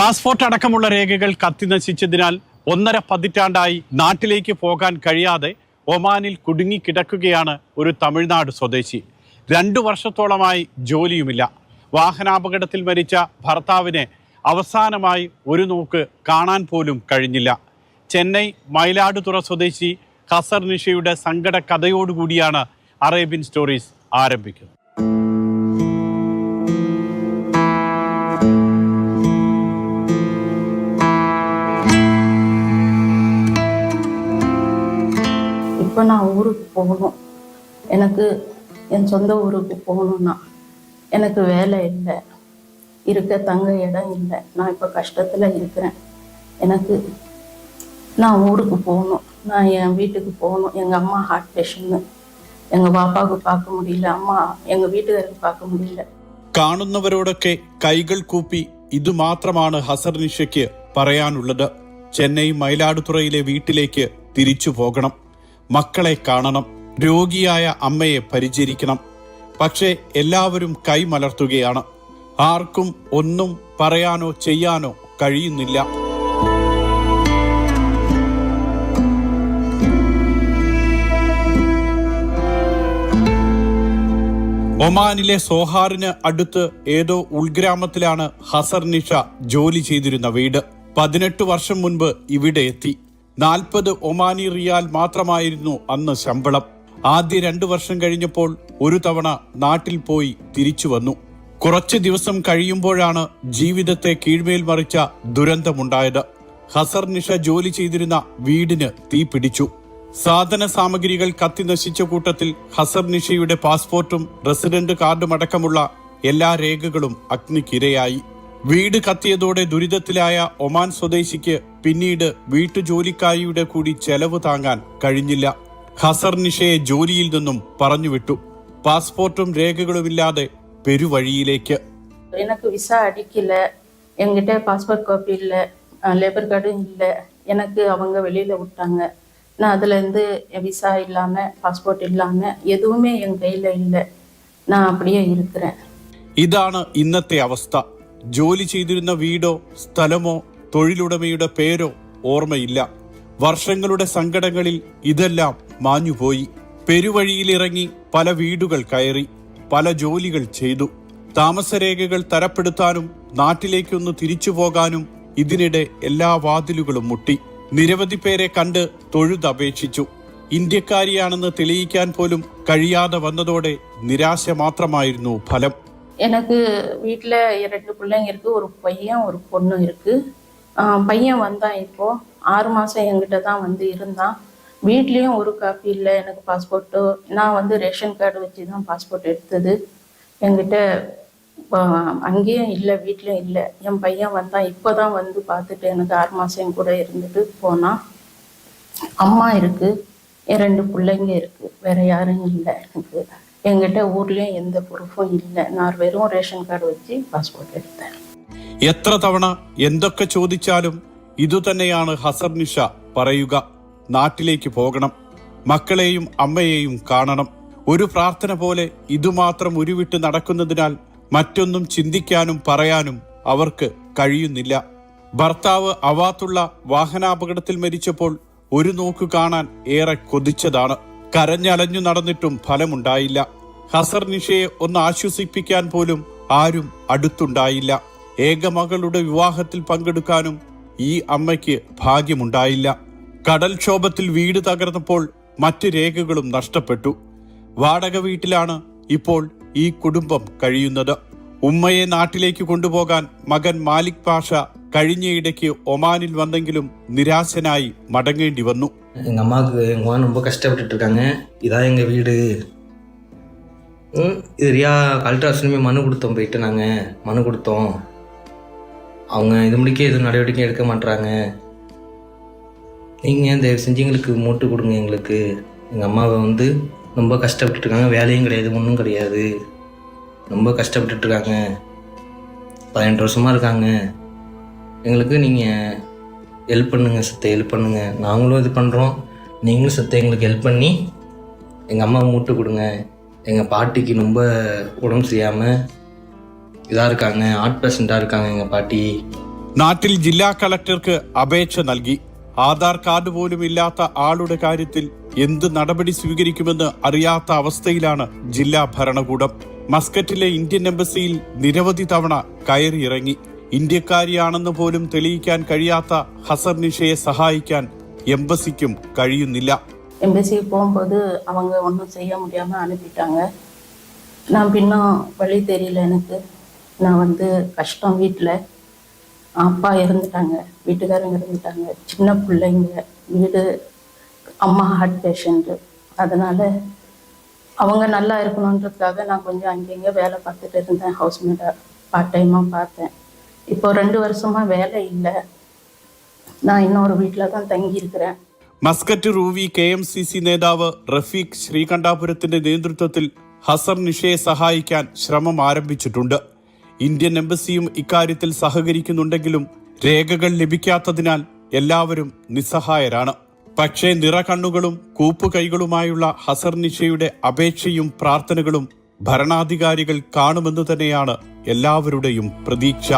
Passport അടക്കമുള്ള രേഖകൾ കത്തിനശിച്ചതിനാൽ 1.5 പതിറ്റാണ്ടായി നാട്ടിലേക്ക് പോകാൻ കഴിയാതെ ഒമാനിൽ കുടുങ്ങിക്കിടക്കുകയാണ് ഒരു തമിഴ്നാട് സ്വദേശി. 2 വർഷത്തോളമായി ജോലിയുമില്ല. വാഹനാപകടത്തിൽ മരിച്ച ഭർത്താവിനെ അവസാനമായി ഒരു നോക്ക് കാണാൻ പോലും കഴിഞ്ഞില്ല. ചെന്നൈ മയിലാടുതുറ സ്വദേശി ഹസർ നിഷയുടെ സങ്കട കഥയോടുകൂടിയാണ് അറേബ്യൻ സ്റ്റോറീസ് ആരംഭിക്കുന്നത്. இப்போ நான் ஊருக்கு போகணும். எனக்கு என் சொந்த ஊருக்கு போகணுன்னா எனக்கு வேலை இல்லை, இருக்க தங்க இடம் இல்லை. நான் இப்போ கஷ்டத்தில் இருக்கிறேன். நான் ஊருக்கு போகணும். நான் என் வீட்டுக்கு போகணும். எங்கள் அம்மா ஹார்ட் பேஷண்ட்டு. எங்கள் பாப்பாவுக்கு பார்க்க முடியல, அம்மா எங்கள் வீட்டுக்காருக்கு பார்க்க முடியல. കാണുന്നവരോടൊക്കെ കൈകൾ കൂപ്പി ഇതുമാത്രമാണ് ഹസർ നിഷയ്ക്ക് പറയാനുള്ളത്. ചെന്നൈ മയിലാടുതുറയിലെ വീട്ടിലേക്ക് തിരിച്ചു പോകണം, മക്കളെ കാണണം, രോഗിയായ അമ്മയെ പരിചരിക്കണം. പക്ഷേ എല്ലാവരും കൈമലർത്തുകയാണ്. ആർക്കും ഒന്നും പറയാനോ ചെയ്യാനോ കഴിയുന്നില്ല. ഒമാനിലെ സോഹാറിന് അടുത്ത് ഏതോ ഉൾഗ്രാമത്തിലാണ് ഹസർ നിഷ ജോലി ചെയ്തിരുന്ന വീട്. 18 വർഷം മുൻപ് ഇവിടെ എത്തി. 40 ഒമാനി റിയാൽ മാത്രമായിരുന്നു അന്ന് ശമ്പളം. ആദ്യ 2 വർഷം കഴിഞ്ഞപ്പോൾ ഒരു തവണ നാട്ടിൽ പോയി തിരിച്ചു വന്നു. കുറച്ച് ദിവസം കഴിയുമ്പോഴാണ് ജീവിതത്തെ കീഴ്മേൽ മറിച്ച ദുരന്തമുണ്ടായത്. ഹസർ നിഷ ജോലി ചെയ്തിരുന്ന വീടിന് തീ പിടിച്ചു. സാധന സാമഗ്രികൾ കത്തി നശിച്ച കൂട്ടത്തിൽ ഹസർ നിഷയുടെ പാസ്പോർട്ടും റെസിഡന്റ് കാർഡും അടക്കമുള്ള എല്ലാ രേഖകളും അഗ്നിക്കിരയായി. വീട് കത്തിയതോടെ ദുരിതത്തിലായ ഒമാൻ സ്വദേശിക്ക് പിന്നീട് വീട്ടുജോലിക്കാരിയുടെ കൂടി ചെലവ് താങ്ങാൻ കഴിഞ്ഞില്ല. ഹസർ നിഷയെ ജോലിയിൽ നിന്നും പറഞ്ഞുവിട്ടു. പാസ്പോർട്ടും രേഖകളുമില്ലാതെ പെരുവഴിയിലേക്ക്. எனக்கு விசா அடிக்கல, என்கிட்ட பாஸ்போர்ட் காப்பி இல்லை, லேபர் கார்டும் இல்லை. எனக்கு அவங்க வெளியில் விட்டாங்க. நான் அதுலேருந்து விசா இல்லாமல் பாஸ்போர்ட் இல்லாமல் எதுவுமே என் கையில் இல்லை. நான் அப்படியே இருக்கிறேன். ഇതാണ് ഇന്നത്തെ അവസ്ഥ. ജോലി ചെയ്തിരുന്ന വീടോ സ്ഥലമോ തൊഴിലുടമയുടെ പേരോ ഓർമ്മയില്ല. വർഷങ്ങളുടെ സങ്കടങ്ങളിൽ ഇതെല്ലാം മാഞ്ഞുപോയി. പെരുവഴിയിലിറങ്ങി പല വീടുകൾ കയറി, പല ജോലികൾ ചെയ്തു. താമസരേഖകൾ തരപ്പെടുത്താനും നാട്ടിലേക്കൊന്ന് തിരിച്ചു പോകാനും ഇതിനിടെ എല്ലാ വാതിലുകളും മുട്ടി. നിരവധി പേരെ കണ്ട് തൊഴുതപേക്ഷിച്ചു. ഇന്ത്യക്കാരിയാണെന്ന് തെളിയിക്കാൻ പോലും കഴിയാതെ വന്നതോടെ നിരാശ മാത്രമായിരുന്നു ഫലം. எனக்கு வீட்டில் 2 பிள்ளைங்க இருக்குது, ஒரு பையன் ஒரு பொண்ணு இருக்குது. பையன் வந்தான் இப்போது 6 மாதம் என்கிட்ட தான் வந்து இருந்தான். வீட்லேயும் ஒரு காப்பி இல்லை எனக்கு பாஸ்போர்ட்டு. நான் ரேஷன் கார்டு வச்சு தான் பாஸ்போர்ட் எடுத்தது. என்கிட்ட அங்கேயும் இல்லை, வீட்லேயும் இல்லை. என் பையன் வந்தான், இப்போ தான் வந்து பார்த்துட்டு எனக்கு 6 மாதம் என் கூட இருந்துட்டு போனான். அம்மா இருக்குது, என் 2 பிள்ளைங்க இருக்குது, வேறு யாரும் இல்லை. என்கிட்ட ஊர்லேயும் எந்த ப்ரூஃபும் இல்லை. நான் വെറും റേഷൻ കാർഡ് വെച്ച് പാസ്പോർട്ട് എടുത്തேன். എത്ര തവണ എന്തൊക്കെ ചോദിച്ചാലും ഇതുതന്നെയാണ് ഹസർ നിഷ പറയുക. നാട്ടിലേക്ക് പോകണം, മക്കളെയും അമ്മയെയും കാണണം. ഒരു പ്രാർത്ഥന പോലെ ഇതുമാത്രം ഉരുവിട്ട് നടക്കുന്നതിനാൽ മറ്റൊന്നും ചിന്തിക്കാനും പറയാനും അവർക്ക് കഴിയുന്നില്ല. ഭർത്താവ് അവാത്തുള്ള വാഹനാപകടത്തിൽ മരിച്ചപ്പോൾ ഒരു നോക്ക് കാണാൻ ഏറെ കൊതിച്ചതാണ്. കരഞ്ഞലഞ്ഞു നടന്നിട്ടും ഫലമുണ്ടായില്ല. ഹസർ നിഷയെ ഒന്ന് ആശ്വസിപ്പിക്കാൻ പോലും ആരും അടുത്തുണ്ടായില്ല. ഏകമകളുടെ വിവാഹത്തിൽ പങ്കെടുക്കാനും ഈ അമ്മയ്ക്ക് ഭാഗ്യമുണ്ടായില്ല. കടൽക്ഷോഭത്തിൽ വീട് തകർന്നപ്പോൾ മറ്റ് രേഖകളും നഷ്ടപ്പെട്ടു. വാടക വീട്ടിലാണ് ഇപ്പോൾ ഈ കുടുംബം കഴിയുന്നത്. ഉമ്മയെ നാട്ടിലേക്ക് കൊണ്ടുപോകാൻ മകൻ മാലിക് പാഷ കഴിഞ്ഞയിടയ്ക്ക് ഒമാനിൽ വന്നെങ്കിലും നിരാശനായി മടങ്ങേണ്ടി വന്നു. எங்கள் அம்மாவுக்கு எங்கள் அம்மா ரொம்ப கஷ்டப்பட்டுட்டு இருக்காங்க. இதான் எங்கள் வீடு. இது ரியா அல்ட்ராசனுமே மனு கொடுத்தோம், போயிட்டு நாங்கள் மனு கொடுத்தோம். அவங்க இது முடிக்க எதுவும் நடவடிக்கை எடுக்க மாட்டுறாங்க. நீங்கள் தயவு செஞ்சு எங்களுக்கு மூட்டு கொடுங்க. எங்களுக்கு எங்கள் அம்மாவை ரொம்ப கஷ்டப்பட்டுட்டு இருக்காங்க. வேலையும் கிடையாது, ஒன்றும் கிடையாது. ரொம்ப கஷ்டப்பட்டுட்டு இருக்காங்க. 18 வருஷமாக இருக்காங்க. எங்களுக்கு நீங்கள் ஹெல்ப் பண்ணுங்கள் சத்தை, ஹெல்ப் பண்ணுங்கள். நாங்களும் இது பண்ணுறோம், நீங்களும் சத்தை எங்களுக்கு ஹெல்ப் பண்ணி எங்கள் அம்மாவை மூட்டு கொடுங்க. எங்கள் பாட்டிக்கு ரொம்ப உடம்பு சரியாமல் இதாக இருக்காங்க, ஹார்ட் பேஷண்ட்டாக இருக்காங்க எங்கள் பாட்டி. നാട്ടിൽ ജില്ലാ കളക്ടർക്ക് അപേക്ഷ നൽകി. ആധാർ കാർഡ് പോലും ഇല്ലാത്ത ആളുടെ കാര്യത്തിൽ എന്ത് നടപടി സ്വീകരിക്കുമെന്ന് അറിയാത്ത അവസ്ഥയിലാണ് ജില്ലാ ഭരണകൂടം. മസ്കറ്റിലെ ഇന്ത്യൻ എംബസിയിൽ നിരവധി തവണ കയറിയിറങ്ങി. ഇന്ത്യക്കാരിയാണെന്ന് പോലും തെളിയിക്കാൻ കഴിയാത്ത ഹസർനിഷയെ സഹായിക്കാൻ എംബസിക്കും കഴിയുന്നില്ല. எம்பசி போகும்போது அவங்க ஒன்றும் செய்ய முடியாமல் அனுப்பிட்டாங்க. நான் பின்னும் வழி தெரியல எனக்கு. நான் வந்து கஷ்டம். வீட்டில் அப்பா இறந்துட்டாங்க, வீட்டுக்காரங்க இறந்துட்டாங்க, சின்ன பிள்ளைங்க, வீடு, அம்மா ஹார்ட் பேஷண்ட்டு. அதனால் அவங்க நல்லா இருக்கணுன்றதுக்காக நான் கொஞ்சம் அங்கங்கே வேலை பார்த்துட்டு இருந்தேன். ஹவுஸ்மேட்டாக பார்ட் டைமாக பார்த்தேன். இப்போ 2 வருஷமாக வேலை இல்லை. நான் இன்னொரு வீட்டில் தான் தங்கியிருக்கிறேன். മസ്കറ്റ് റൂവി KMCC നേതാവ് റഫീഖ് ശ്രീകണ്ഠാപുരത്തിന്റെ നേതൃത്വത്തിൽ ഹസർനിഷയെ സഹായിക്കാൻ ശ്രമം ആരംഭിച്ചിട്ടുണ്ട്. ഇന്ത്യൻ എംബസിയും ഇക്കാര്യത്തിൽ സഹകരിക്കുന്നുണ്ടെങ്കിലും രേഖകൾ ലഭിക്കാത്തതിനാൽ എല്ലാവരും നിസ്സഹായരാണ്. പക്ഷേ നിറകണ്ണുകളും കൂപ്പുകൈകളുമായുള്ള ഹസർനിഷയുടെ അപേക്ഷയും പ്രാർത്ഥനകളും ഭരണാധികാരികൾ കാണുമെന്ന് തന്നെയാണ് എല്ലാവരുടെയും പ്രതീക്ഷ.